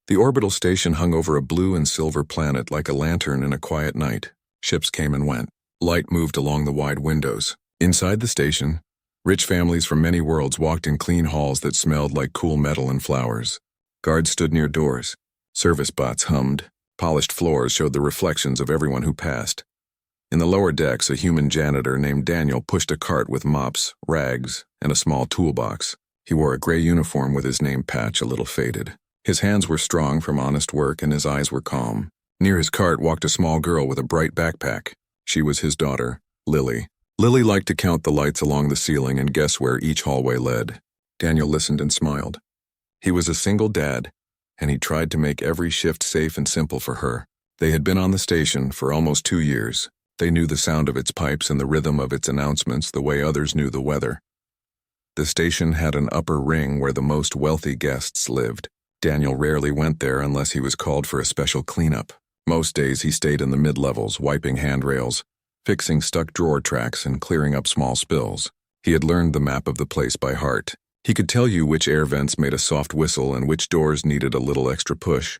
The orbital station hung over a blue and silver planet like a lantern in a quiet night. Ships came and went. Light moved along the wide windows. Inside the station, rich families from many worlds walked in clean halls that smelled like cool metal and flowers. Guards stood near doors. Service bots hummed. Polished floors showed the reflections of everyone who passed. In the lower decks, a human janitor named Daniel pushed a cart with mops, rags, and a small toolbox. He wore a gray uniform with his name patch a little faded. His hands were strong from honest work and his eyes were calm. Near his cart walked a small girl with a bright backpack. She was his daughter, Lily. Lily liked to count the lights along the ceiling and guess where each hallway led. Daniel listened and smiled. He was a single dad, and he tried to make every shift safe and simple for her. They had been on the station for almost 2 years. They knew the sound of its pipes and the rhythm of its announcements the way others knew the weather. The station had an upper ring where the most wealthy guests lived. Daniel rarely went there unless he was called for a special cleanup. Most days he stayed in the mid-levels, wiping handrails, fixing stuck drawer tracks, and clearing up small spills. He had learned the map of the place by heart. He could tell you which air vents made a soft whistle and which doors needed a little extra push.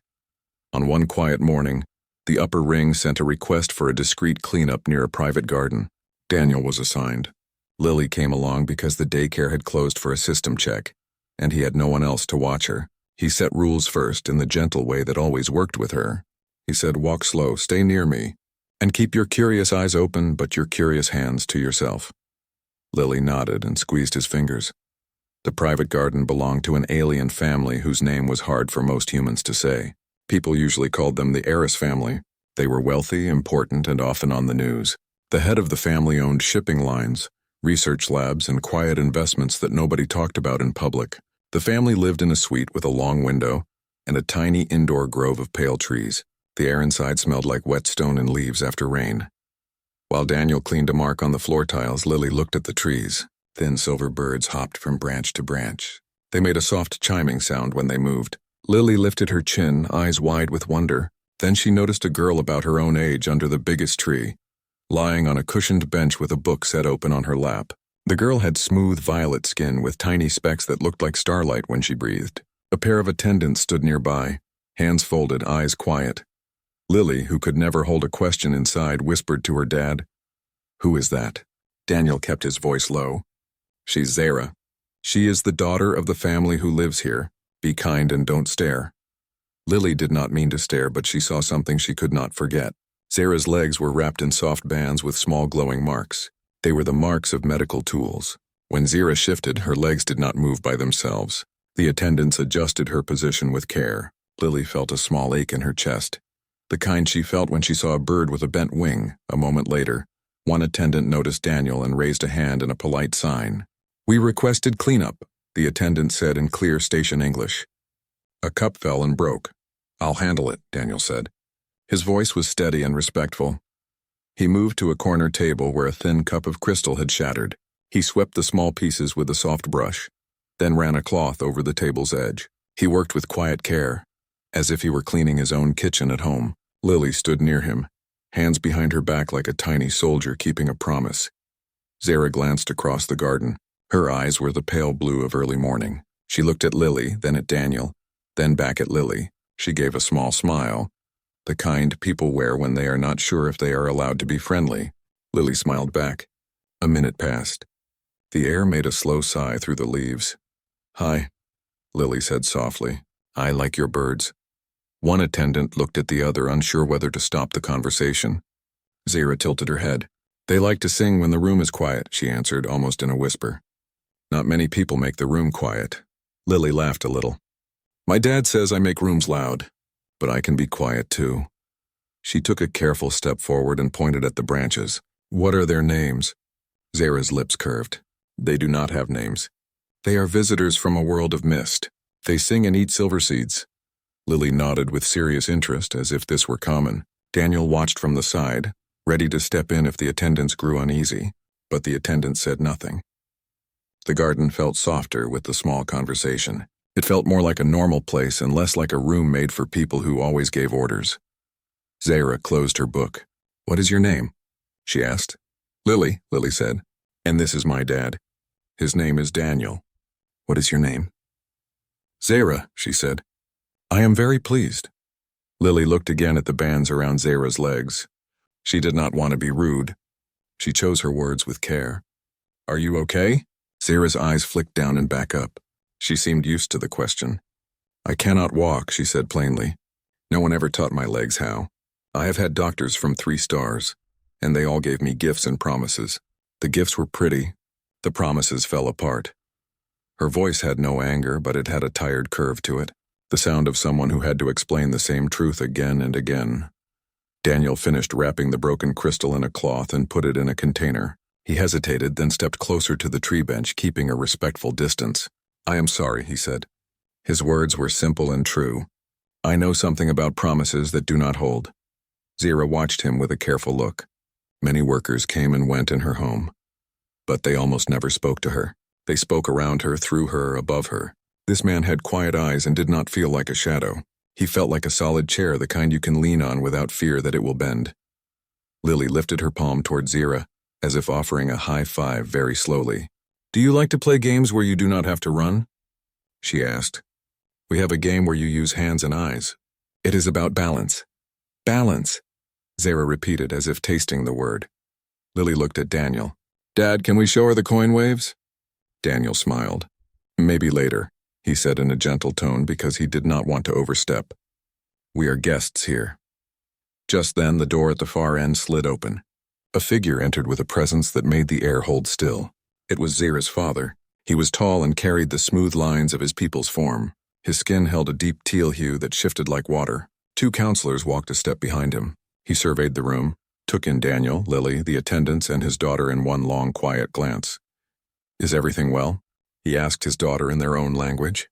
On one quiet morning, the upper ring sent a request for a discreet cleanup near a private garden. Daniel was assigned. Lily came along because the daycare had closed for a system check, and he had no one else to watch her. He set rules first in the gentle way that always worked with her. He said, "Walk slow, stay near me, and keep your curious eyes open but your curious hands to yourself." Lily nodded and squeezed his fingers. The private garden belonged to an alien family whose name was hard for most humans to say. People usually called them the Heiress family. They were wealthy, important, and often on the news. The head of the family owned shipping lines, research labs, and quiet investments that nobody talked about in public. The family lived in a suite with a long window and a tiny indoor grove of pale trees. The air inside smelled like wet stone and leaves after rain. While Daniel cleaned a mark on the floor tiles, Lily looked at the trees. Thin silver birds hopped from branch to branch. They made a soft chiming sound when they moved. Lily lifted her chin, eyes wide with wonder. Then she noticed a girl about her own age under the biggest tree, lying on a cushioned bench with a book set open on her lap. The girl had smooth violet skin with tiny specks that looked like starlight when she breathed. A pair of attendants stood nearby, hands folded, eyes quiet. Lily, who could never hold a question inside, whispered to her dad, "Who is that?" Daniel kept his voice low. "She's Zara. She is the daughter of the family who lives here. Be kind and don't stare." Lily did not mean to stare, but she saw something she could not forget. Zara's legs were wrapped in soft bands with small glowing marks. They were the marks of medical tools. When Zara shifted, her legs did not move by themselves. The attendants adjusted her position with care. Lily felt a small ache in her chest, the kind she felt when she saw a bird with a bent wing. A moment later, one attendant noticed Daniel and raised a hand in a polite sign. "We requested cleanup," the attendant said in clear station English. "A cup fell and broke. I'll handle it," Daniel said. His voice was steady and respectful. He moved to a corner table where a thin cup of crystal had shattered. He swept the small pieces with a soft brush, then ran a cloth over the table's edge. He worked with quiet care, as if he were cleaning his own kitchen at home. Lily stood near him, hands behind her back like a tiny soldier keeping a promise. Zara glanced across the garden. Her eyes were the pale blue of early morning. She looked at Lily, then at Daniel, then back at Lily. She gave a small smile, the kind people wear when they are not sure if they are allowed to be friendly. Lily smiled back. A minute passed. The air made a slow sigh through the leaves. "Hi," Lily said softly. "I like your birds." One attendant looked at the other, unsure whether to stop the conversation. Zara tilted her head. "They like to sing when the room is quiet," she answered, almost in a whisper. "Not many people make the room quiet." Lily laughed a little. "My dad says I make rooms loud, but I can be quiet too." She took a careful step forward and pointed at the branches. "What are their names?" Zara's lips curved. "They do not have names. They are visitors from a world of mist. They sing and eat silver seeds." Lily nodded with serious interest, as if this were common. Daniel watched from the side, ready to step in if the attendants grew uneasy, but the attendant said nothing. The garden felt softer with the small conversation. It felt more like a normal place and less like a room made for people who always gave orders. Zara closed her book. "What is your name?" she asked. "Lily," Lily said. "And this is my dad. His name is Daniel." "What is your name?" "Zara," she said. I am very pleased. Lily looked again at the bands around Zara's legs. She did not want to be rude. She chose her words with care. Are you okay? Zara's eyes flicked down and back up. She seemed used to the question. I cannot walk, she said plainly. No one ever taught my legs how. I have had doctors from 3 stars, and they all gave me gifts and promises. The gifts were pretty. The promises fell apart. Her voice had no anger, but it had a tired curve to it, the sound of someone who had to explain the same truth again and again. Daniel finished wrapping the broken crystal in a cloth and put it in a container. He hesitated, then stepped closer to the tree bench, keeping a respectful distance. I am sorry, he said. His words were simple and true. I know something about promises that do not hold. Zara watched him with a careful look. Many workers came and went in her home, but they almost never spoke to her. They spoke around her, through her, above her. This man had quiet eyes and did not feel like a shadow. He felt like a solid chair, the kind you can lean on without fear that it will bend. Lily lifted her palm toward Zara, as if offering a high five very slowly. Do you like to play games where you do not have to run? She asked. We have a game where you use hands and eyes. It is about balance. Balance, Zara repeated as if tasting the word. Lily looked at Daniel. Dad, can we show her the coin waves? Daniel smiled. Maybe later, he said in a gentle tone because he did not want to overstep. We are guests here. Just then, the door at the far end slid open. A figure entered with a presence that made the air hold still. It was Zara's father. He was tall and carried the smooth lines of his people's form. His skin held a deep teal hue that shifted like water. 2 counselors walked a step behind him. He surveyed the room, took in Daniel, Lily, the attendants, and his daughter in one long, quiet glance. Is everything well? He asked his daughter in their own language.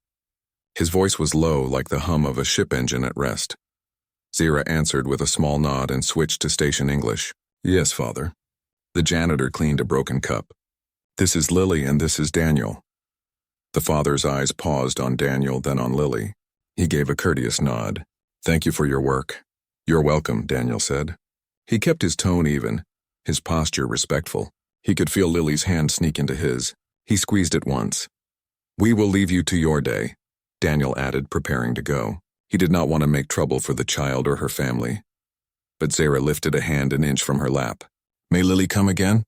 His voice was low, like the hum of a ship engine at rest. Zara answered with a small nod and switched to station English. Yes, father. The janitor cleaned a broken cup. This is Lily and this is Daniel. The father's eyes paused on Daniel, then on Lily. He gave a courteous nod. Thank you for your work. You're welcome, Daniel said. He kept his tone even, his posture respectful. He could feel Lily's hand sneak into his. He squeezed it once. We will leave you to your day, Daniel added, preparing to go. He did not want to make trouble for the child or her family. But Zara lifted a hand an inch from her lap. May Lily come again?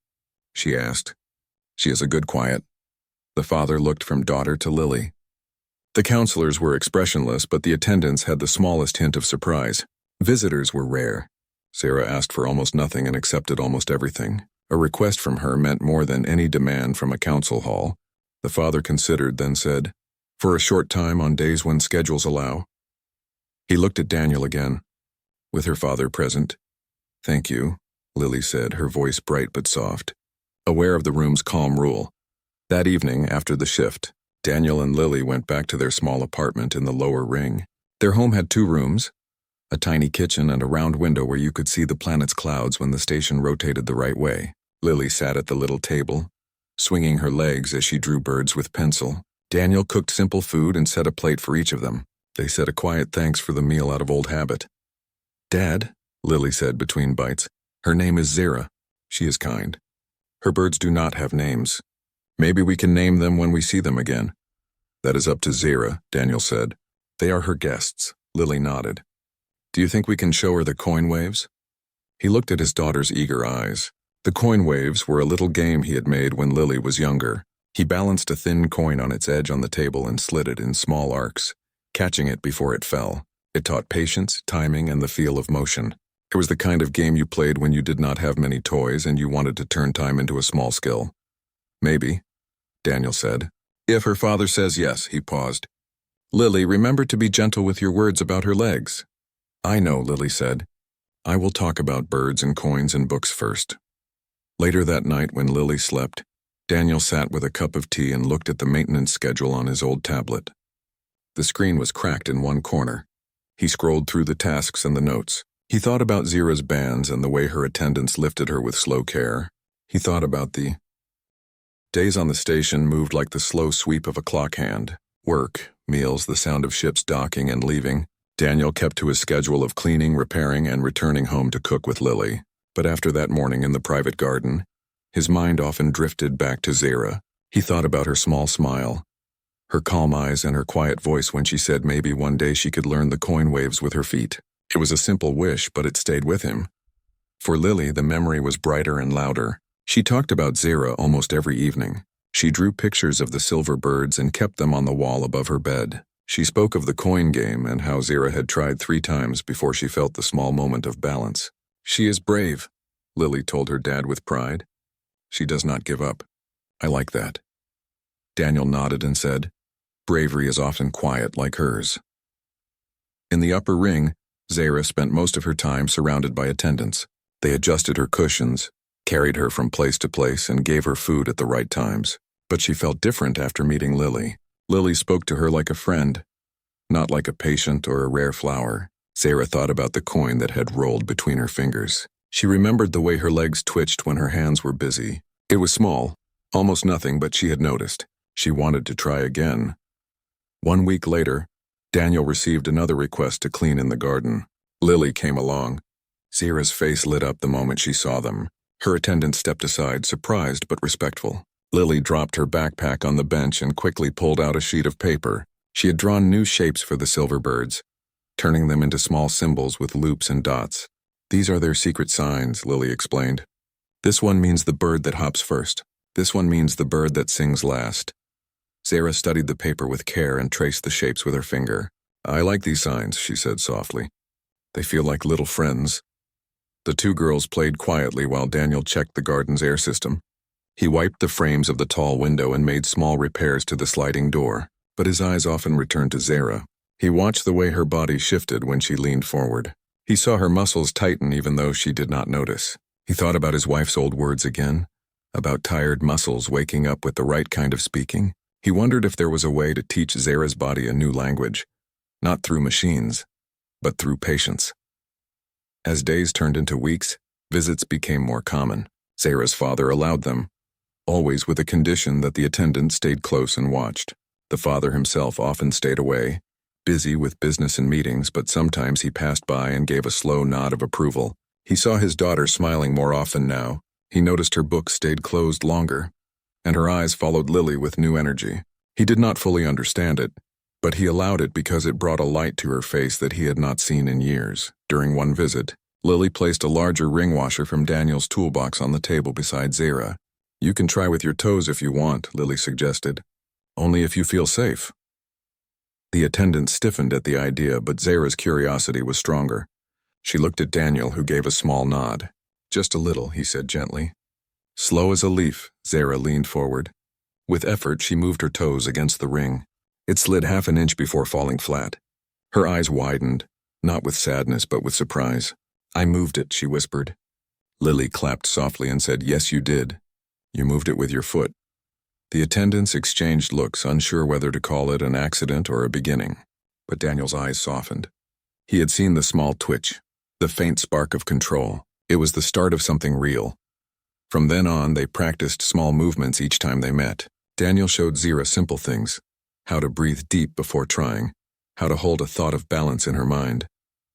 She asked. She is a good quiet. The father looked from daughter to Lily. The counselors were expressionless, but the attendants had the smallest hint of surprise. Visitors were rare. Zara asked for almost nothing and accepted almost everything. A request from her meant more than any demand from a council hall. The father considered, then said, For a short time on days when schedules allow. He looked at Daniel again, with her father present. Thank you, Lily said, her voice bright but soft, aware of the room's calm rule. That evening, after the shift, Daniel and Lily went back to their small apartment in the lower ring. Their home had 2 rooms, a tiny kitchen and a round window where you could see the planet's clouds when the station rotated the right way. Lily sat at the little table, swinging her legs as she drew birds with pencil. Daniel cooked simple food and set a plate for each of them. They said a quiet thanks for the meal out of old habit. Dad, Lily said between bites, her name is Zara. She is kind. Her birds do not have names. Maybe we can name them when we see them again. That is up to Zara, Daniel said. They are her guests. Lily nodded. Do you think we can show her the coin waves? He looked at his daughter's eager eyes. The coin waves were a little game he had made when Lily was younger. He balanced a thin coin on its edge on the table and slid it in small arcs, catching it before it fell. It taught patience, timing, and the feel of motion. It was the kind of game you played when you did not have many toys and you wanted to turn time into a small skill. Maybe, Daniel said. If her father says yes, he paused. Lily, remember to be gentle with your words about her legs. I know, Lily said. I will talk about birds and coins and books first. Later that night, when Lily slept, Daniel sat with a cup of tea and looked at the maintenance schedule on his old tablet. The screen was cracked in one corner. He scrolled through the tasks and the notes. He thought about Zara's bands and the way her attendants lifted her with slow care. He thought about the days on the station moved like the slow sweep of a clock hand. Work, meals, the sound of ships docking and leaving. Daniel kept to his schedule of cleaning, repairing, and returning home to cook with Lily. But after that morning in the private garden, his mind often drifted back to Zara. He thought about her small smile, her calm eyes and her quiet voice when she said maybe one day she could learn the coin waves with her feet. It was a simple wish, but it stayed with him. For Lily, the memory was brighter and louder. She talked about Zara almost every evening. She drew pictures of the silver birds and kept them on the wall above her bed. She spoke of the coin game and how Zara had tried 3 times before she felt the small moment of balance. "She is brave," Lily told her dad with pride. "She does not give up." "I like that." Daniel nodded and said, "Bravery is often quiet like hers." In the upper ring, Zara spent most of her time surrounded by attendants. They adjusted her cushions, carried her from place to place, and gave her food at the right times. But she felt different after meeting Lily. Lily spoke to her like a friend, not like a patient or a rare flower. Zara thought about the coin that had rolled between her fingers. She remembered the way her legs twitched when her hands were busy. It was small, almost nothing, but she had noticed. She wanted to try again. 1 week later, Daniel received another request to clean in the garden. Lily came along. Zara's face lit up the moment she saw them. Her attendant stepped aside, surprised but respectful. Lily dropped her backpack on the bench and quickly pulled out a sheet of paper. She had drawn new shapes for the silver birds, turning them into small symbols with loops and dots. "These are their secret signs," Lily explained. "This one means the bird that hops first. This one means the bird that sings last." Zara studied the paper with care and traced the shapes with her finger. "I like these signs," she said softly. "They feel like little friends." The 2 girls played quietly while Daniel checked the garden's air system. He wiped the frames of the tall window and made small repairs to the sliding door, but his eyes often returned to Zara. He watched the way her body shifted when she leaned forward. He saw her muscles tighten even though she did not notice. He thought about his wife's old words again, about tired muscles waking up with the right kind of speaking. He wondered if there was a way to teach Zara's body a new language, not through machines, but through patience. As days turned into weeks, visits became more common. Zara's father allowed them, always with a condition that the attendant stayed close and watched. The father himself often stayed away, busy with business and meetings, but sometimes he passed by and gave a slow nod of approval. He saw his daughter smiling more often now. He noticed her books stayed closed longer, and her eyes followed Lily with new energy. He did not fully understand it, but he allowed it because it brought a light to her face that he had not seen in years. During one visit, Lily placed a larger ring washer from Daniel's toolbox on the table beside Zara. "You can try with your toes if you want," Lily suggested. "Only if you feel safe." The attendant stiffened at the idea, but Zara's curiosity was stronger. She looked at Daniel, who gave a small nod. "Just a little," he said gently. Slow as a leaf, Zara leaned forward. With effort, she moved her toes against the ring. It slid half an inch before falling flat. Her eyes widened, not with sadness but with surprise. "I moved it," she whispered. Lily clapped softly and said, "Yes, you did. You moved it with your foot." The attendants exchanged looks, unsure whether to call it an accident or a beginning. But Daniel's eyes softened. He had seen the small twitch, the faint spark of control. It was the start of something real. From then on, they practiced small movements each time they met. Daniel showed Zara simple things: how to breathe deep before trying, how to hold a thought of balance in her mind,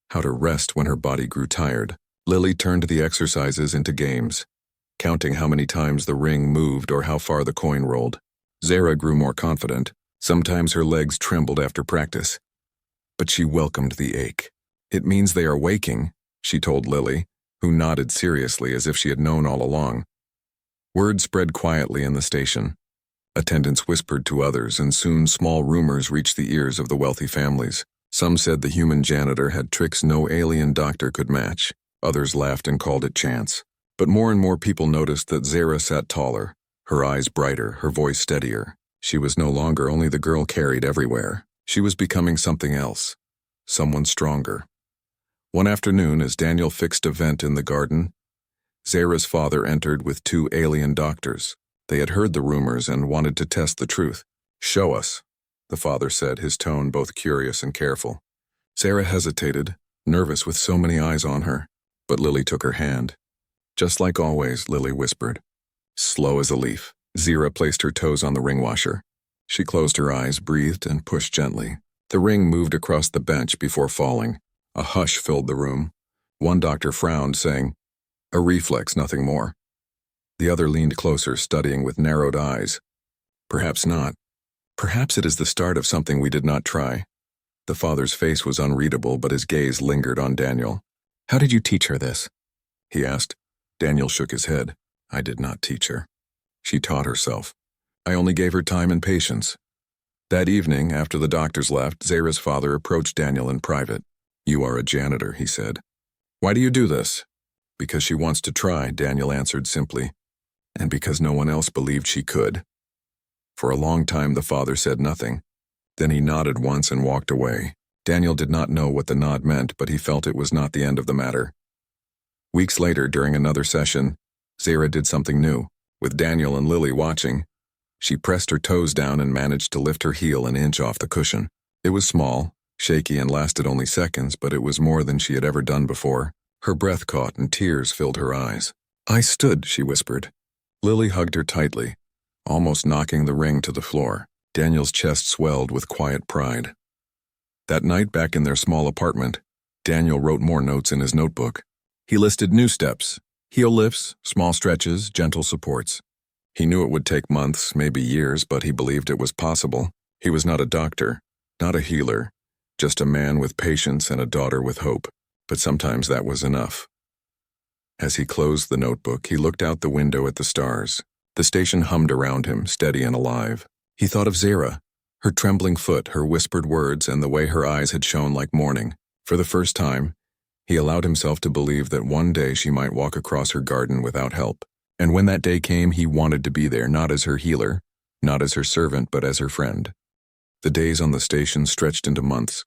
how to rest when her body grew tired. Lily turned the exercises into games, counting how many times the ring moved or how far the coin rolled. Zara grew more confident. Sometimes her legs trembled after practice, but she welcomed the ache. "It means they are waking," she told Lily, who nodded seriously as if she had known all along. Word spread quietly in the station. Attendants whispered to others, and soon small rumors reached the ears of the wealthy families. Some said the human janitor had tricks no alien doctor could match. Others laughed and called it chance. But more and more people noticed that Zara sat taller, her eyes brighter, her voice steadier. She was no longer only the girl carried everywhere. She was becoming something else, someone stronger. One afternoon, as Daniel fixed a vent in the garden, Zara's father entered with 2 alien doctors. They had heard the rumors and wanted to test the truth. "Show us," the father said, his tone both curious and careful. Zara hesitated, nervous with so many eyes on her, but Lily took her hand. "Just like always," Lily whispered. Slow as a leaf, Zara placed her toes on the ring washer. She closed her eyes, breathed, and pushed gently. The ring moved across the bench before falling. A hush filled the room. One doctor frowned, saying, "A reflex, nothing more." The other leaned closer, studying with narrowed eyes. "Perhaps not." Perhaps it is the start of something we did not try. The father's face was unreadable, but his gaze lingered on Daniel. How did you teach her this? He asked. Daniel shook his head. I did not teach her. She taught herself. I only gave her time and patience. That evening, after the doctors left, Zara's father approached Daniel in private. You are a janitor, he said. Why do you do this? Because she wants to try, Daniel answered simply. And because no one else believed she could. For a long time the father said nothing. Then he nodded once and walked away. Daniel did not know what the nod meant, but he felt it was not the end of the matter. Weeks later, during another session, Zara did something new. With Daniel and Lily watching, she pressed her toes down and managed to lift her heel an inch off the cushion. It was small, shaky, and lasted only seconds, but it was more than she had ever done before. Her breath caught and tears filled her eyes. I stood, she whispered. Lily hugged her tightly, almost knocking the ring to the floor. Daniel's chest swelled with quiet pride. That night, back in their small apartment, Daniel wrote more notes in his notebook. He listed new steps, heel lifts, small stretches, gentle supports. He knew it would take months, maybe years, but he believed it was possible. He was not a doctor, not a healer, just a man with patience and a daughter with hope. But sometimes that was enough. As he closed the notebook, he looked out the window at the stars. The station hummed around him, steady and alive. He thought of Zara, her trembling foot, her whispered words, and the way her eyes had shone like morning. For the first time, he allowed himself to believe that one day she might walk across her garden without help. And when that day came, he wanted to be there, not as her healer, not as her servant, but as her friend. The days on the station stretched into months,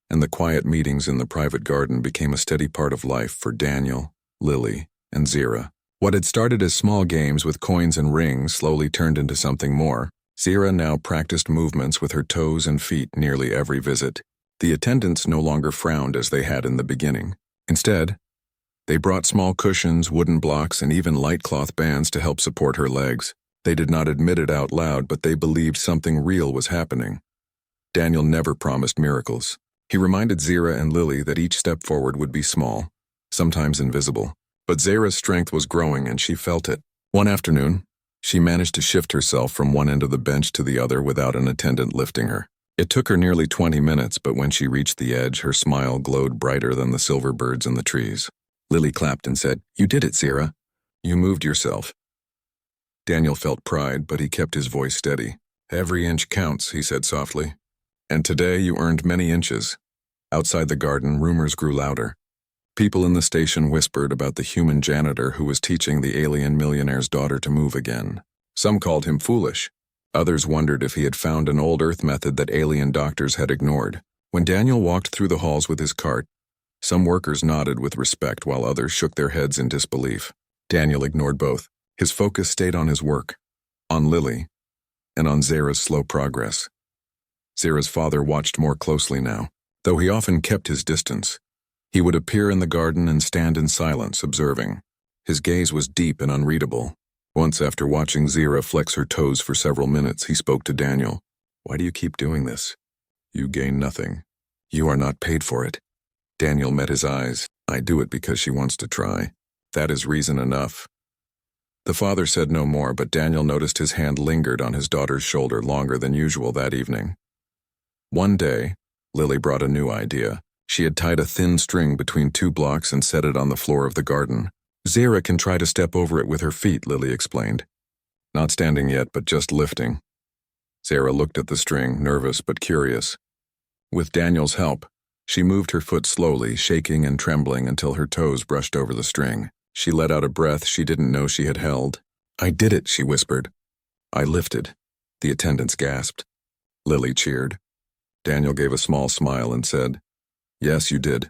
and the quiet meetings in the private garden became a steady part of life for Daniel, Lily, and Zara. What had started as small games with coins and rings slowly turned into something more. Zara now practiced movements with her toes and feet nearly every visit. The attendants no longer frowned as they had in the beginning. Instead, they brought small cushions, wooden blocks, and even light cloth bands to help support her legs. They did not admit it out loud, but they believed something real was happening. Daniel never promised miracles. He reminded Zara and Lily that each step forward would be small, sometimes invisible. But Zara's strength was growing and she felt it. One afternoon, she managed to shift herself from one end of the bench to the other without an attendant lifting her. It took her nearly 20 minutes, but when she reached the edge, her smile glowed brighter than the silver birds in the trees. Lily clapped and said, You did it, Zara. You moved yourself. Daniel felt pride, but he kept his voice steady. Every inch counts, he said softly. And today you earned many inches. Outside the garden, rumors grew louder. People in the station whispered about the human janitor who was teaching the alien millionaire's daughter to move again. Some called him foolish. Others wondered if he had found an old Earth method that alien doctors had ignored. When Daniel walked through the halls with his cart, some workers nodded with respect while others shook their heads in disbelief. Daniel ignored both. His focus stayed on his work, on Lily, and on Zara's slow progress. Zara's father watched more closely now. Though he often kept his distance, he would appear in the garden and stand in silence, observing. His gaze was deep and unreadable. Once, after watching Zara flex her toes for several minutes, he spoke to Daniel. Why do you keep doing this? You gain nothing. You are not paid for it. Daniel met his eyes. I do it because she wants to try. That is reason enough. The father said no more, but Daniel noticed his hand lingered on his daughter's shoulder longer than usual that evening. One day, Lily brought a new idea. She had tied a thin string between two blocks and set it on the floor of the garden. Zara can try to step over it with her feet, Lily explained. Not standing yet, but just lifting. Zara looked at the string, nervous but curious. With Daniel's help, she moved her foot slowly, shaking and trembling until her toes brushed over the string. She let out a breath she didn't know she had held. I did it, she whispered. I lifted. The attendants gasped. Lily cheered. Daniel gave a small smile and said, Yes, you did.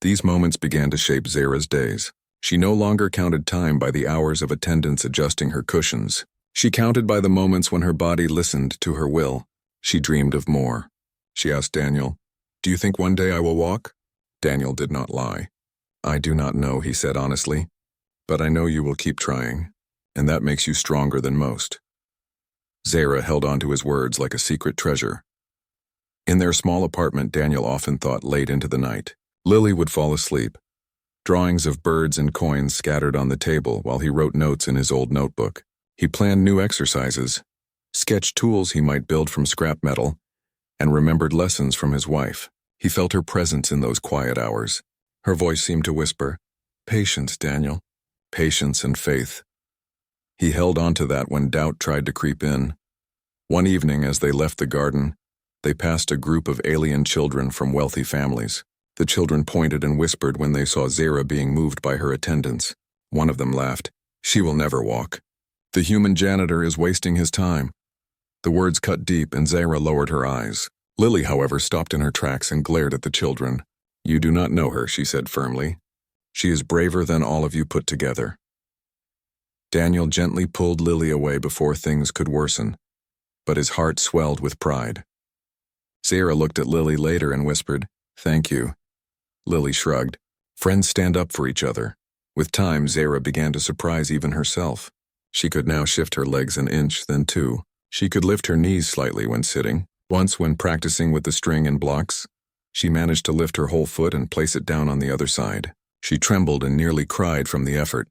These moments began to shape Zara's days. She no longer counted time by the hours of attendants adjusting her cushions. She counted by the moments when her body listened to her will. She dreamed of more. She asked Daniel, Do you think one day I will walk? Daniel did not lie. I do not know, he said honestly. But I know you will keep trying, and that makes you stronger than most. Zara held on to his words like a secret treasure. In their small apartment, Daniel often thought late into the night. Lily would fall asleep. Drawings of birds and coins scattered on the table while he wrote notes in his old notebook. He planned new exercises, sketched tools he might build from scrap metal, and remembered lessons from his wife. He felt her presence in those quiet hours. Her voice seemed to whisper, "Patience, Daniel. Patience and faith." He held on to that when doubt tried to creep in. One evening, as they left the garden, they passed a group of alien children from wealthy families. The children pointed and whispered when they saw Zara being moved by her attendants. One of them laughed. "She will never walk. The human janitor is wasting his time." The words cut deep, and Zara lowered her eyes. Lily, however, stopped in her tracks and glared at the children. "You do not know her," she said firmly. "She is braver than all of you put together." Daniel gently pulled Lily away before things could worsen, but his heart swelled with pride. Zara looked at Lily later and whispered, "Thank you." Lily shrugged. Friends stand up for each other. With time, Zara began to surprise even herself. She could now shift her legs an inch, then two. She could lift her knees slightly when sitting. Once, when practicing with the string and blocks, she managed to lift her whole foot and place it down on the other side. She trembled and nearly cried from the effort.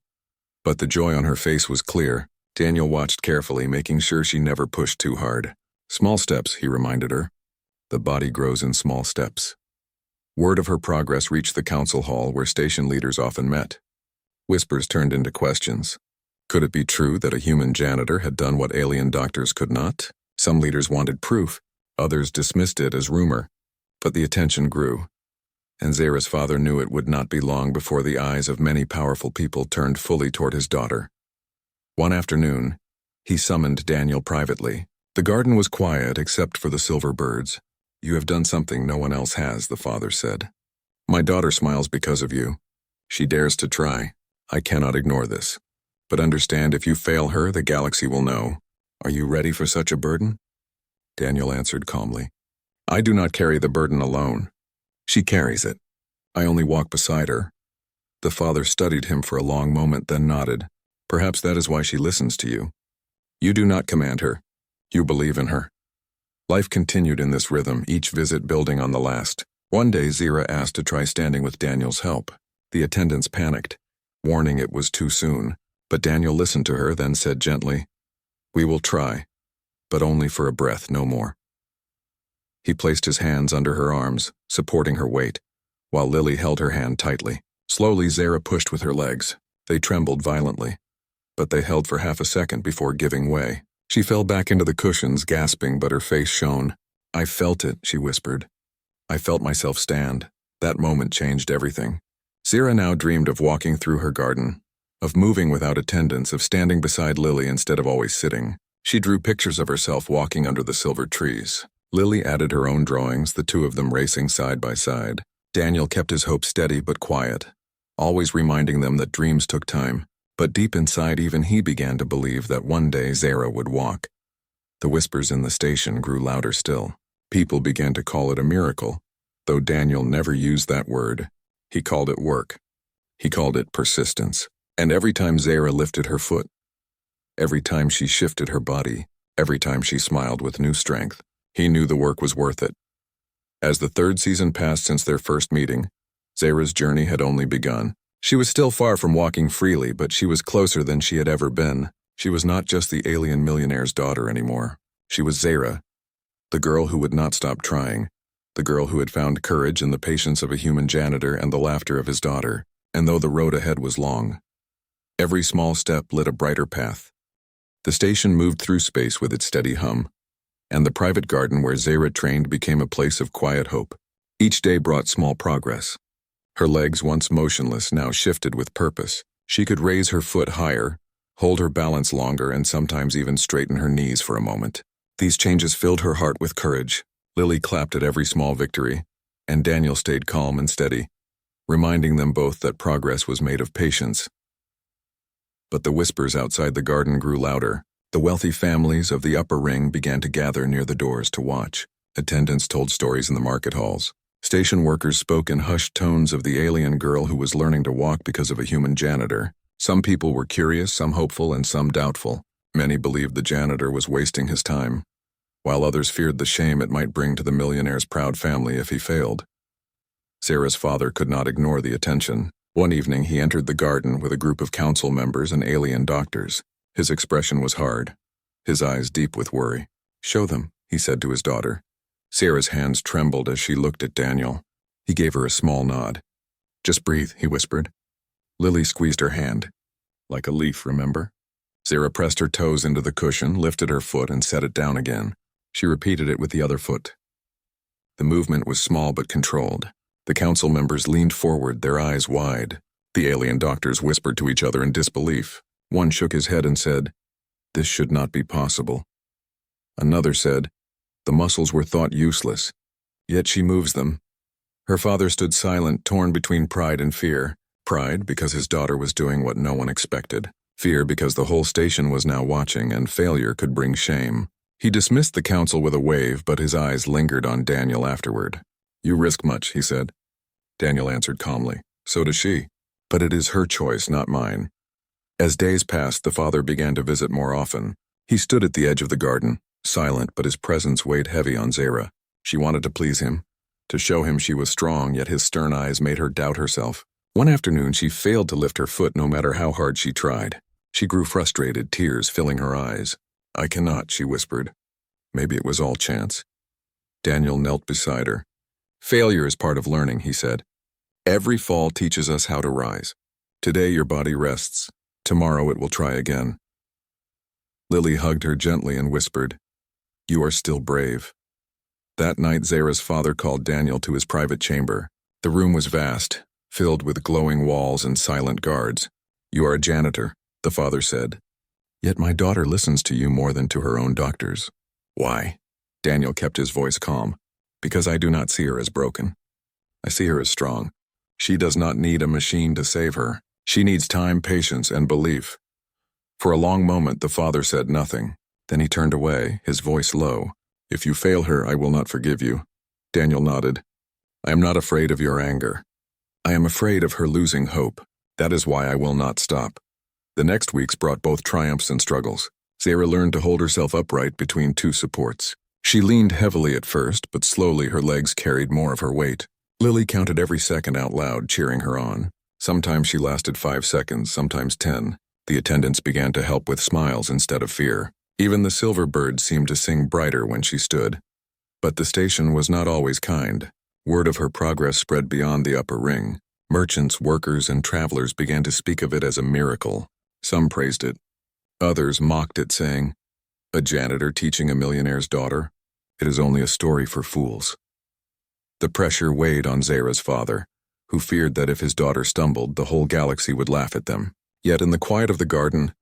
But the joy on her face was clear. Daniel watched carefully, making sure she never pushed too hard. "Small steps," he reminded her. "The body grows in small steps." Word of her progress reached the council hall where station leaders often met. Whispers turned into questions. Could it be true that a human janitor had done what alien doctors could not? Some leaders wanted proof. Others dismissed it as rumor. But the attention grew, and Zara's father knew it would not be long before the eyes of many powerful people turned fully toward his daughter. One afternoon, he summoned Daniel privately. The garden was quiet except for the silver birds. "You have done something no one else has," the father said. "My daughter smiles because of you. She dares to try. I cannot ignore this. But understand, if you fail her, the galaxy will know. Are you ready for such a burden?" Daniel answered calmly, "I do not carry the burden alone. She carries it. I only walk beside her." The father studied him for a long moment, then nodded. "Perhaps that is why she listens to you. You do not command her. You believe in her." Life continued in this rhythm, each visit building on the last. One day, Zara asked to try standing with Daniel's help. The attendants panicked, warning it was too soon. But Daniel listened to her, then said gently, "We will try, but only for a breath, no more." He placed his hands under her arms, supporting her weight, while Lily held her hand tightly. Slowly, Zara pushed with her legs. They trembled violently, but they held for half a second before giving way. She fell back into the cushions, gasping, but her face shone. "I felt it," she whispered. "I felt myself stand." That moment changed everything. Zara now dreamed of walking through her garden, of moving without attendants, of standing beside Lily instead of always sitting. She drew pictures of herself walking under the silver trees. Lily added her own drawings, the two of them racing side by side. Daniel kept his hope steady but quiet, always reminding them that dreams took time. But deep inside, even he began to believe that one day Zara would walk. The whispers in the station grew louder still. People began to call it a miracle, though Daniel never used that word. He called it work. He called it persistence. And every time Zara lifted her foot, every time she shifted her body, every time she smiled with new strength, he knew the work was worth it. As the third season passed since their first meeting, Zara's journey had only begun. She was still far from walking freely, but she was closer than she had ever been. She was not just the alien millionaire's daughter anymore. She was Zara, the girl who would not stop trying, the girl who had found courage in the patience of a human janitor and the laughter of his daughter. And though the road ahead was long, every small step lit a brighter path. The station moved through space with its steady hum, and the private garden where Zara trained became a place of quiet hope. Each day brought small progress. Her legs, once motionless, now shifted with purpose. She could raise her foot higher, hold her balance longer, and sometimes even straighten her knees for a moment. These changes filled her heart with courage. Lily clapped at every small victory, and Daniel stayed calm and steady, reminding them both that progress was made of patience. But the whispers outside the garden grew louder. The wealthy families of the upper ring began to gather near the doors to watch. Attendants told stories in the market halls. Station workers spoke in hushed tones of the alien girl who was learning to walk because of a human janitor. Some people were curious, some hopeful, and some doubtful. Many believed the janitor was wasting his time, while others feared the shame it might bring to the millionaire's proud family if he failed. Zara's father could not ignore the attention. One evening, he entered the garden with a group of council members and alien doctors. His expression was hard. his eyes deep with worry. "Show them," he said to his daughter. Sarah's hands trembled as she looked at Daniel. He gave her a small nod. "Just breathe," he whispered. Lily squeezed her hand. "Like a leaf, remember?" Sarah pressed her toes into the cushion, lifted her foot, and set it down again. She repeated it with the other foot. The movement was small but controlled. The council members leaned forward, their eyes wide. The alien doctors whispered to each other in disbelief. One shook his head and said, "This should not be possible." Another said, "The muscles were thought useless, yet she moves them." Her father stood silent, torn between pride and fear. Pride because his daughter was doing what no one expected. Fear because the whole station was now watching and failure could bring shame. He dismissed the council with a wave, but his eyes lingered on Daniel afterward. "You risk much," he said. Daniel answered calmly. "So does she. But it is her choice, not mine." As days passed, the father began to visit more often. He stood at the edge of the garden, silent, but his presence weighed heavy on Zara. She wanted to please him, to show him she was strong, yet his stern eyes made her doubt herself. One afternoon, she failed to lift her foot no matter how hard she tried. She grew frustrated, tears filling her eyes. "I cannot," she whispered. Maybe it was all chance. Daniel knelt beside her. "Failure is part of learning," he said. "Every fall teaches us how to rise. Today your body rests. Tomorrow it will try again." Lily hugged her gently and whispered, "You are still brave." That night, Zara's father called Daniel to his private chamber. The room was vast, filled with glowing walls and silent guards. "You are a janitor," the father said. "Yet my daughter listens to you more than to her own doctors." "Why?" Daniel kept his voice calm. "Because I do not see her as broken. I see her as strong. She does not need a machine to save her. She needs time, patience, and belief." For a long moment, the father said nothing. Then he turned away, his voice low. "If you fail her, I will not forgive you." Daniel nodded. "I am not afraid of your anger. I am afraid of her losing hope. That is why I will not stop." The next weeks brought both triumphs and struggles. Zara learned to hold herself upright between two supports. She leaned heavily at first, but slowly her legs carried more of her weight. Lily counted every second out loud, cheering her on. Sometimes she lasted 5 seconds, sometimes 10. The attendants began to help with smiles instead of fear. Even the silver bird seemed to sing brighter when she stood. But the station was not always kind. Word of her progress spread beyond the upper ring. Merchants, workers, and travelers began to speak of it as a miracle. Some praised it. Others mocked it, saying, "A janitor teaching a millionaire's daughter? It is only a story for fools." The pressure weighed on Zara's father, who feared that if his daughter stumbled, the whole galaxy would laugh at them. Yet in the quiet of the garden,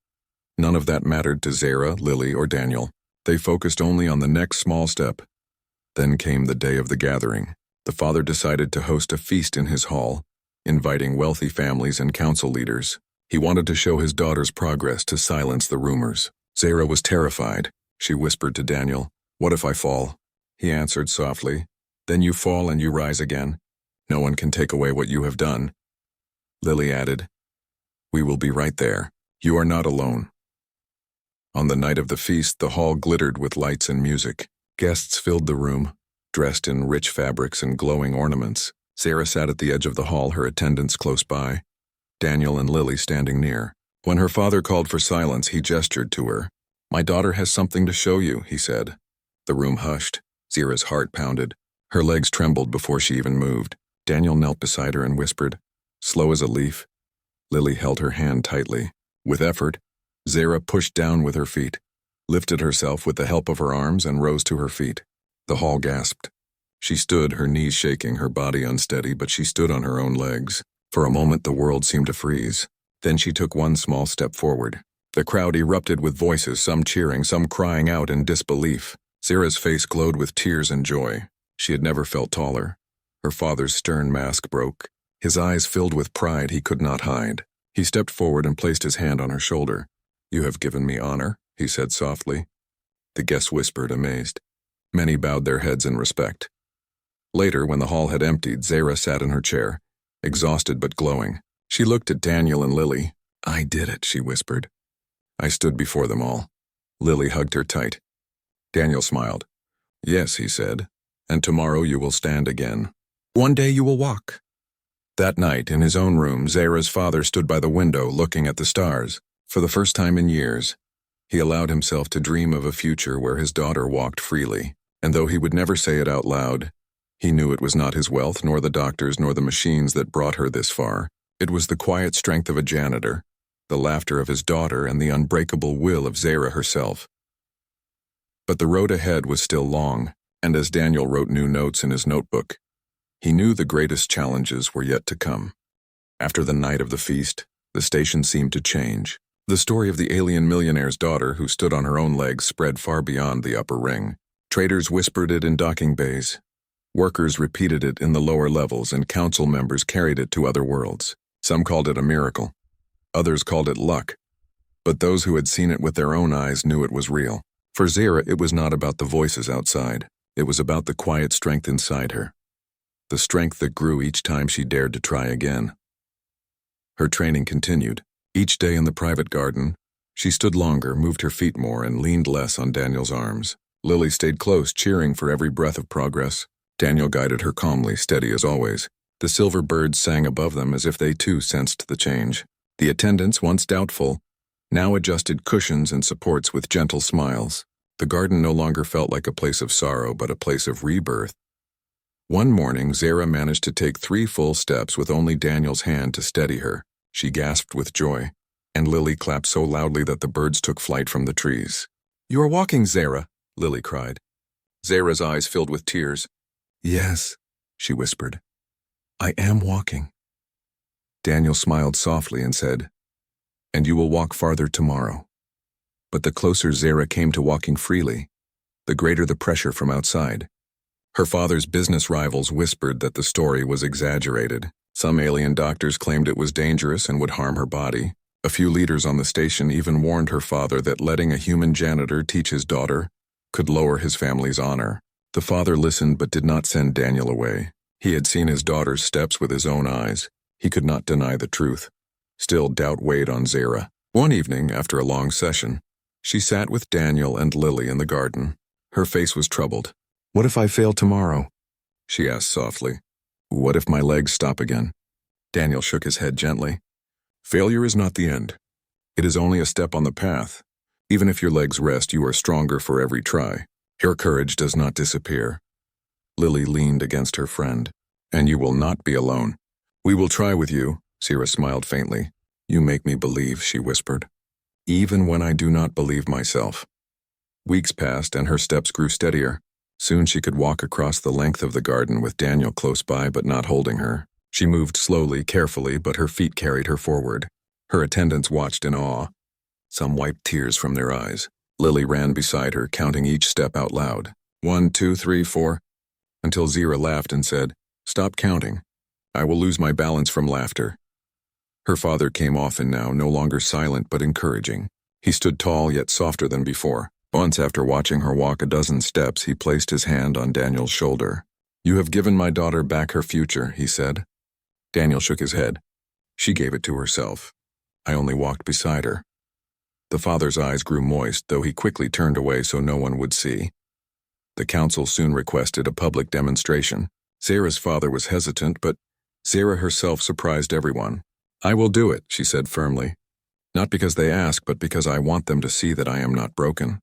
none of that mattered to Zara, Lily, or Daniel. They focused only on the next small step. Then came the day of the gathering. The father decided to host a feast in his hall, inviting wealthy families and council leaders. He wanted to show his daughter's progress to silence the rumors. Zara was terrified. She whispered to Daniel, "What if I fall?" He answered softly, "Then you fall and you rise again. No one can take away what you have done." Lily added, "We will be right there. You are not alone." On the night of the feast, the hall glittered with lights and music. Guests filled the room, dressed in rich fabrics and glowing ornaments. Zara sat at the edge of the hall, her attendants close by, Daniel and Lily standing near. When her father called for silence, he gestured to her. "My daughter has something to show you," he said. The room hushed. Zara's heart pounded. Her legs trembled before she even moved. Daniel knelt beside her and whispered, slow as a leaf. Lily held her hand tightly. With effort, Zara pushed down with her feet, lifted herself with the help of her arms, and rose to her feet. The hall gasped. She stood, her knees shaking, her body unsteady, but she stood on her own legs. For a moment, the world seemed to freeze. Then she took one small step forward. The crowd erupted with voices, some cheering, some crying out in disbelief. Zara's face glowed with tears and joy. She had never felt taller. Her father's stern mask broke. His eyes filled with pride he could not hide. He stepped forward and placed his hand on her shoulder. "You have given me honor," he said softly. The guests whispered, amazed. Many bowed their heads in respect. Later, when the hall had emptied, Zara sat in her chair, exhausted but glowing. She looked at Daniel and Lily. "I did it," she whispered. "I stood before them all." Lily hugged her tight. Daniel smiled. "Yes," he said, "and tomorrow you will stand again. One day you will walk." That night, in his own room, Zara's father stood by the window looking at the stars. For the first time in years, He allowed himself to dream of a future where his daughter walked freely, and though he would never say it out loud, he knew it was not his wealth, nor the doctors, nor the machines that brought her this far. It was the quiet strength of a janitor, the laughter of his daughter, and the unbreakable will of Zara herself. But the road ahead was still long, and as Daniel wrote new notes in his notebook, he knew the greatest challenges were yet to come. After the night of the feast, the station seemed to change. The story of the alien millionaire's daughter who stood on her own legs spread far beyond the upper ring. Traders whispered it in docking bays. Workers repeated it in the lower levels, and council members carried it to other worlds. Some called it a miracle. Others called it luck. But those who had seen it with their own eyes knew it was real. For Zara, it was not about the voices outside. It was about the quiet strength inside her. The strength that grew each time she dared to try again. Her training continued. Each day in the private garden, she stood longer, moved her feet more, and leaned less on Daniel's arms. Lily stayed close, cheering for every breath of progress. Daniel guided her calmly, steady as always. The silver birds sang above them as if they too sensed the change. The attendants, once doubtful, now adjusted cushions and supports with gentle smiles. The garden no longer felt like a place of sorrow, but a place of rebirth. One morning, Zara managed to take 3 full steps with only Daniel's hand to steady her. She gasped with joy, and Lily clapped so loudly that the birds took flight from the trees. "You are walking, Zara," Lily cried. Zara's eyes filled with tears. "Yes," she whispered. "I am walking." Daniel smiled softly and said, "And you will walk farther tomorrow." But the closer Zara came to walking freely, the greater the pressure from outside. Her father's business rivals whispered that the story was exaggerated. Some alien doctors claimed it was dangerous and would harm her body. A few leaders on the station even warned her father that letting a human janitor teach his daughter could lower his family's honor. The father listened but did not send Daniel away. He had seen his daughter's steps with his own eyes. He could not deny the truth. Still, doubt weighed on Zara. One evening, after a long session, she sat with Daniel and Lily in the garden. Her face was troubled. "What if I fail tomorrow?" she asked softly. "What if my legs stop again?" Daniel shook his head gently. "Failure is not the end. It is only a step on the path. Even if your legs rest, you are stronger for every try. Your courage does not disappear." Lily leaned against her friend. "And you will not be alone. We will try with you." Zara smiled faintly. "You make me believe," she whispered. "Even when I do not believe myself." Weeks passed and her steps grew steadier. Soon she could walk across the length of the garden with Daniel close by but not holding her. She moved slowly, carefully, but her feet carried her forward. Her attendants watched in awe. Some wiped tears from their eyes. Lily ran beside her, counting each step out loud. 1, 2, 3, 4, until Zara laughed and said, "Stop counting. I will lose my balance from laughter." Her father came often now, no longer silent but encouraging. He stood tall yet softer than before. Once, after watching her walk a dozen steps, he placed his hand on Daniel's shoulder. "You have given my daughter back her future," he said. Daniel shook his head. "She gave it to herself. I only walked beside her." The father's eyes grew moist, though he quickly turned away so no one would see. The council soon requested a public demonstration. Zara's father was hesitant, but Zara herself surprised everyone. "I will do it," she said firmly. "Not because they ask, but because I want them to see that I am not broken."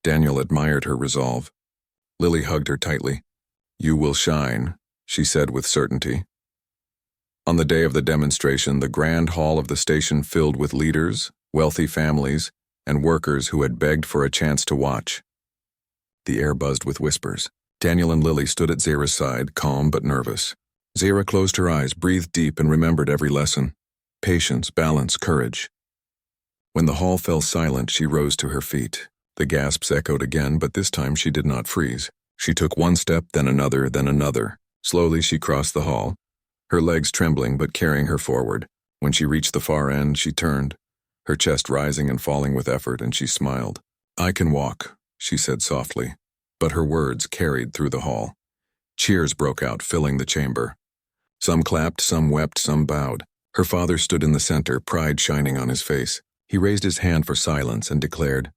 Daniel admired her resolve. Lily hugged her tightly. "You will shine," she said with certainty. On the day of the demonstration, the grand hall of the station filled with leaders, wealthy families, and workers who had begged for a chance to watch. The air buzzed with whispers. Daniel and Lily stood at Zara's side, calm but nervous. Zara closed her eyes, breathed deep, and remembered every lesson. Patience, balance, courage. When the hall fell silent, she rose to her feet. The gasps echoed again, but this time she did not freeze. She took one step, then another, then another. Slowly she crossed the hall, her legs trembling but carrying her forward. When she reached the far end, she turned, her chest rising and falling with effort, and she smiled. "I can walk," she said softly, but her words carried through the hall. Cheers broke out, filling the chamber. Some clapped, some wept, some bowed. Her father stood in the center, pride shining on his face. He raised his hand for silence and declared,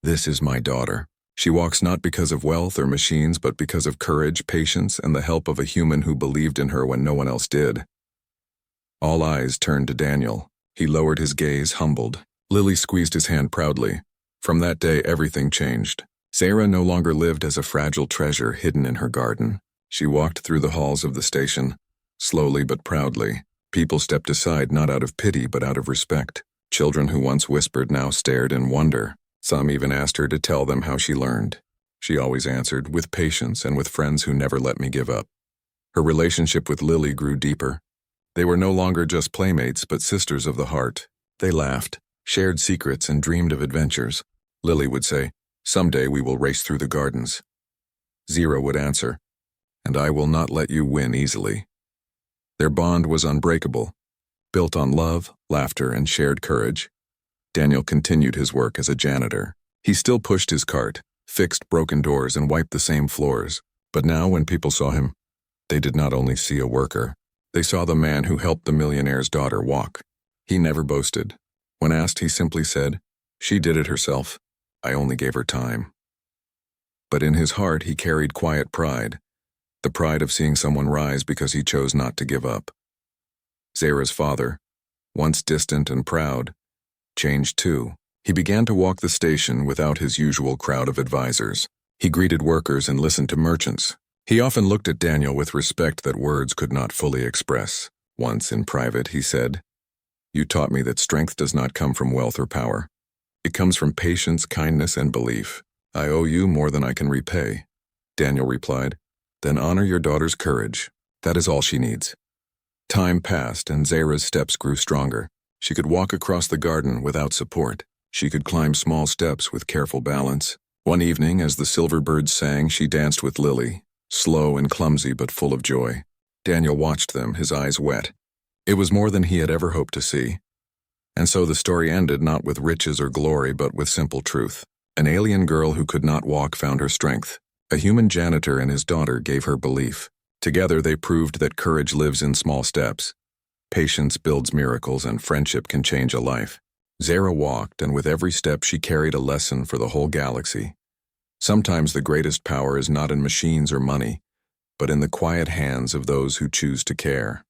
"This is my daughter. She walks not because of wealth or machines, but because of courage, patience, and the help of a human who believed in her when no one else did." All eyes turned to Daniel. He lowered his gaze, humbled. Lily squeezed his hand proudly. From that day, everything changed. Zara no longer lived as a fragile treasure hidden in her garden. She walked through the halls of the station, slowly but proudly. People stepped aside not out of pity but out of respect. Children who once whispered now stared in wonder. Some even asked her to tell them how she learned. She always answered, with patience and with friends who never let me give up. Her relationship with Lily grew deeper. They were no longer just playmates but sisters of the heart. They laughed, shared secrets, and dreamed of adventures. Lily would say, "Someday we will race through the gardens." Zara would answer, "And I will not let you win easily." Their bond was unbreakable, built on love, laughter, and shared courage. Daniel continued his work as a janitor. He still pushed his cart, fixed broken doors, and wiped the same floors. But now when people saw him, they did not only see a worker. They saw the man who helped the millionaire's daughter walk. He never boasted. When asked, he simply said, "She did it herself. I only gave her time." But in his heart, he carried quiet pride, the pride of seeing someone rise because he chose not to give up. Zara's father, once distant and proud, changed too. He began to walk the station without his usual crowd of advisors. He greeted workers and listened to merchants. He often looked at Daniel with respect that words could not fully express. Once in private, he said, "You taught me that strength does not come from wealth or power. It comes from patience, kindness, and belief. I owe you more than I can repay." Daniel replied, "Then honor your daughter's courage. That is all she needs." Time passed and Zara's steps grew stronger. She could walk across the garden without support. She could climb small steps with careful balance. One evening, as the silver birds sang, she danced with Lily, slow and clumsy but full of joy. Daniel watched them, his eyes wet. It was more than he had ever hoped to see. And so the story ended not with riches or glory but with simple truth. An alien girl who could not walk found her strength. A human janitor and his daughter gave her belief. Together they proved that courage lives in small steps. Patience builds miracles, and friendship can change a life. Zara walked, and with every step she carried a lesson for the whole galaxy. Sometimes the greatest power is not in machines or money, but in the quiet hands of those who choose to care.